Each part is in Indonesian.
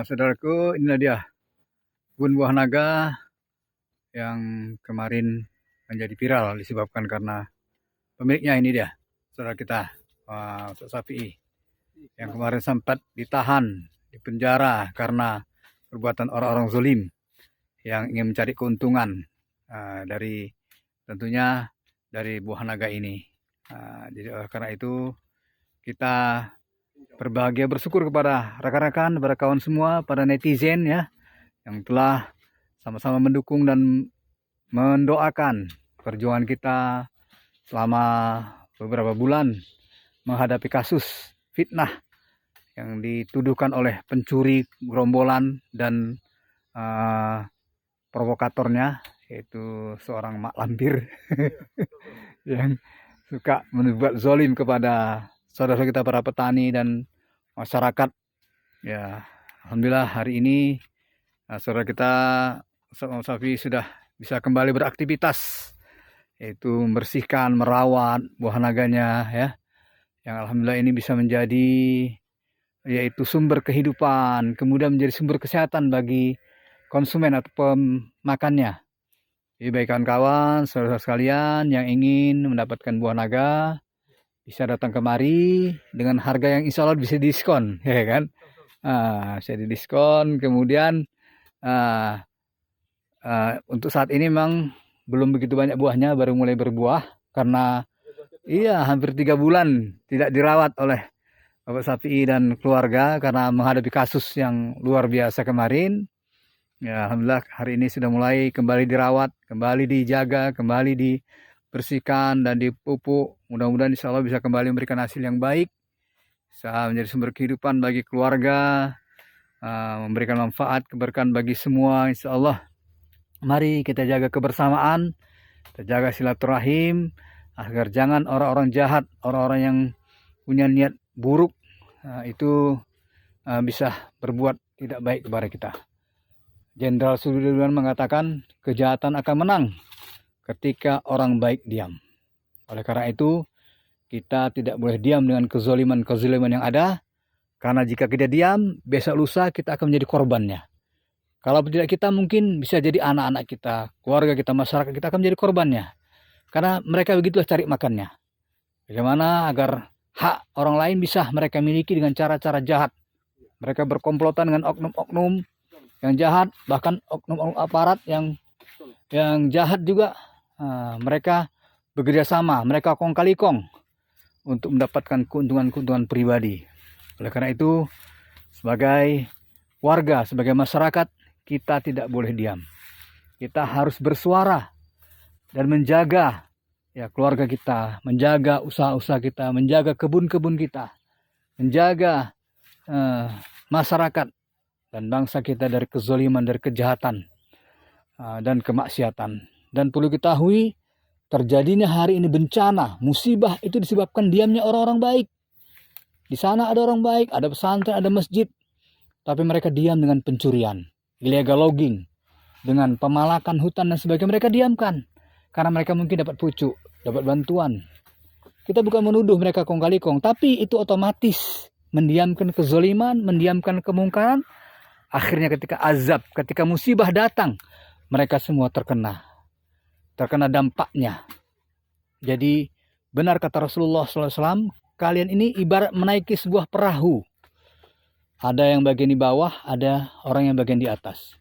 Saudaraku, inilah dia kebun buah naga yang kemarin menjadi viral disebabkan karena pemiliknya ini dia, saudara kita, Ustaz Safi'i, yang kemarin sempat ditahan di penjara karena perbuatan orang-orang zalim yang ingin mencari keuntungan dari tentunya dari buah naga ini. Jadi karena itu kita berbahagia bersyukur kepada rekan-rekan, kepada kawan semua, para netizen ya, yang telah sama-sama mendukung dan mendoakan perjuangan kita selama beberapa bulan menghadapi kasus fitnah yang dituduhkan oleh pencuri gerombolan dan provokatornya, yaitu seorang mak lampir yang suka membuat zalim kepada saudara kita para petani dan masyarakat. Ya, alhamdulillah hari ini saudara kita Ustaz Safi sudah bisa kembali beraktivitas, yaitu membersihkan, merawat buah naganya ya. Yang alhamdulillah ini bisa menjadi yaitu sumber kehidupan, kemudian menjadi sumber kesehatan bagi konsumen atau pemakannya. Jadi baik kawan-kawan, saudara sekalian yang ingin mendapatkan buah naga bisa datang kemari dengan harga yang insya Allah bisa diskon, ya kan? Bisa didiskon. Kemudian untuk saat ini memang belum begitu banyak buahnya, baru mulai berbuah karena iya hampir 3 bulan tidak dirawat oleh Bapak Safi'i dan keluarga karena menghadapi kasus yang luar biasa kemarin. Ya, alhamdulillah hari ini sudah mulai kembali dirawat, kembali dijaga, kembali dibersihkan dan dipupuk. Mudah-mudahan insya Allah bisa kembali memberikan hasil yang baik, bisa menjadi sumber kehidupan bagi keluarga, memberikan manfaat, keberkahan bagi semua insya Allah. Mari kita jaga kebersamaan, kita jaga silaturahim, agar jangan orang-orang jahat, orang-orang yang punya niat buruk itu bisa berbuat tidak baik kepada kita. Jenderal Sudirman mengatakan kejahatan akan menang ketika orang baik diam. Oleh karena itu kita tidak boleh diam dengan kezaliman yang ada, karena jika kita diam besok lusa kita akan menjadi korbannya. Kalau tidak kita mungkin bisa jadi anak-anak kita, keluarga kita, masyarakat kita akan menjadi korbannya, karena mereka begitulah cari makannya. Bagaimana agar hak orang lain bisa mereka miliki dengan cara-cara jahat. Mereka berkomplotan dengan oknum-oknum yang jahat, bahkan oknum aparat yang jahat juga. Mereka bekerja sama, mereka kong kali kong untuk mendapatkan keuntungan-keuntungan pribadi. Oleh karena itu, sebagai warga, sebagai masyarakat, kita tidak boleh diam. Kita harus bersuara dan menjaga ya keluarga kita, menjaga usaha-usaha kita, menjaga kebun-kebun kita, menjaga masyarakat dan bangsa kita dari kezaliman, dari kejahatan dan kemaksiatan. Dan perlu diketahui, terjadinya hari ini bencana, musibah itu disebabkan diamnya orang-orang baik. Di sana ada orang baik, ada pesantren, ada masjid, tapi mereka diam dengan pencurian, illegal logging, dengan pemalakan hutan dan sebagainya. Mereka diamkan karena mereka mungkin dapat pucuk, dapat bantuan. Kita bukan menuduh mereka kong kali kong, tapi itu otomatis mendiamkan kezaliman, mendiamkan kemungkaran. Akhirnya ketika azab, ketika musibah datang, mereka semua terkena dampaknya. Jadi benar kata Rasulullah SAW, kalian ini ibarat menaiki sebuah perahu. Ada yang bagian di bawah, ada orang yang bagian di atas.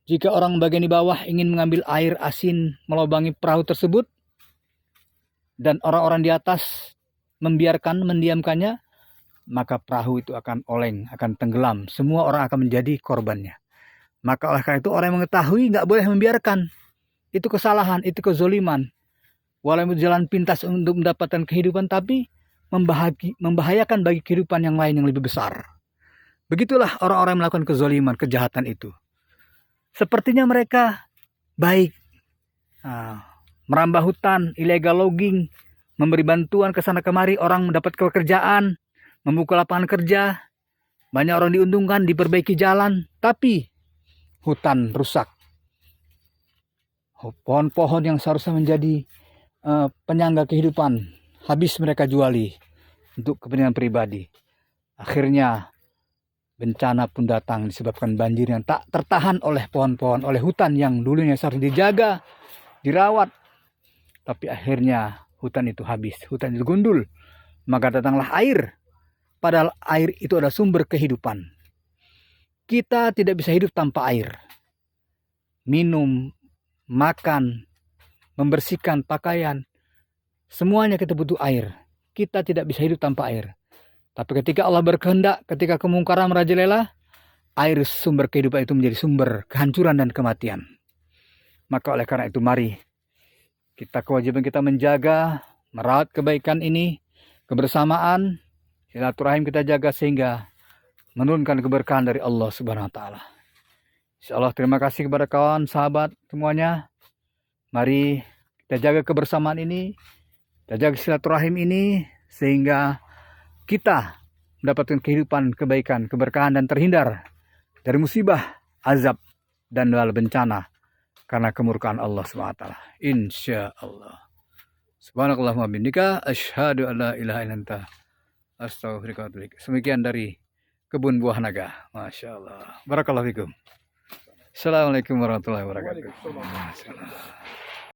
Jika orang bagian di bawah ingin mengambil air asin melubangi perahu tersebut, dan orang-orang di atas mendiamkannya, maka perahu itu akan oleng, akan tenggelam. Semua orang akan menjadi korbannya. Maka oleh karena itu orang yang mengetahui nggak boleh membiarkan. Itu kesalahan, itu kezoliman. Walaupun jalan pintas untuk mendapatkan kehidupan, tapi membahayakan bagi kehidupan yang lain yang lebih besar. Begitulah orang-orang yang melakukan kezoliman, kejahatan itu. Sepertinya mereka baik. Merambah hutan, illegal logging, memberi bantuan ke sana kemari, orang mendapat pekerjaan, membuka lapangan kerja, banyak orang diuntungkan, diperbaiki jalan, tapi hutan rusak. Pohon-pohon yang seharusnya menjadi penyangga kehidupan, habis mereka juali untuk kepentingan pribadi. Akhirnya bencana pun datang disebabkan banjir yang tak tertahan oleh pohon-pohon, oleh hutan yang dulunya seharusnya dijaga, dirawat. Tapi akhirnya hutan itu habis, hutan itu gundul. Maka datanglah air. Padahal air itu adalah sumber kehidupan. Kita tidak bisa hidup tanpa air. Minum, makan, membersihkan pakaian, semuanya kita butuh air. Kita tidak bisa hidup tanpa air. Tapi ketika Allah berkehendak, ketika kemungkaran merajalela, air sumber kehidupan itu menjadi sumber kehancuran dan kematian. Maka oleh karena itu mari kita kewajiban kita menjaga, merawat kebaikan ini, kebersamaan, silaturahim kita jaga sehingga menurunkan keberkahan dari Allah Subhanahu wa taala. Insyaallah terima kasih kepada kawan, sahabat semuanya. Mari kita jaga kebersamaan ini, kita jaga silaturahim ini sehingga kita mendapatkan kehidupan, kebaikan, keberkahan dan terhindar dari musibah, azab dan bala bencana karena kemurkaan Allah Subhanahu wa taala. Insyaallah. Subhanakallahumma bihamdika asyhadu an la ilaha illa anta astaghfiruka wa atubu ilaik. Demikian dari Kebun Buah Naga. Masya Allah. Barakallahu fikum. Assalamualaikum warahmatullahi wabarakatuh.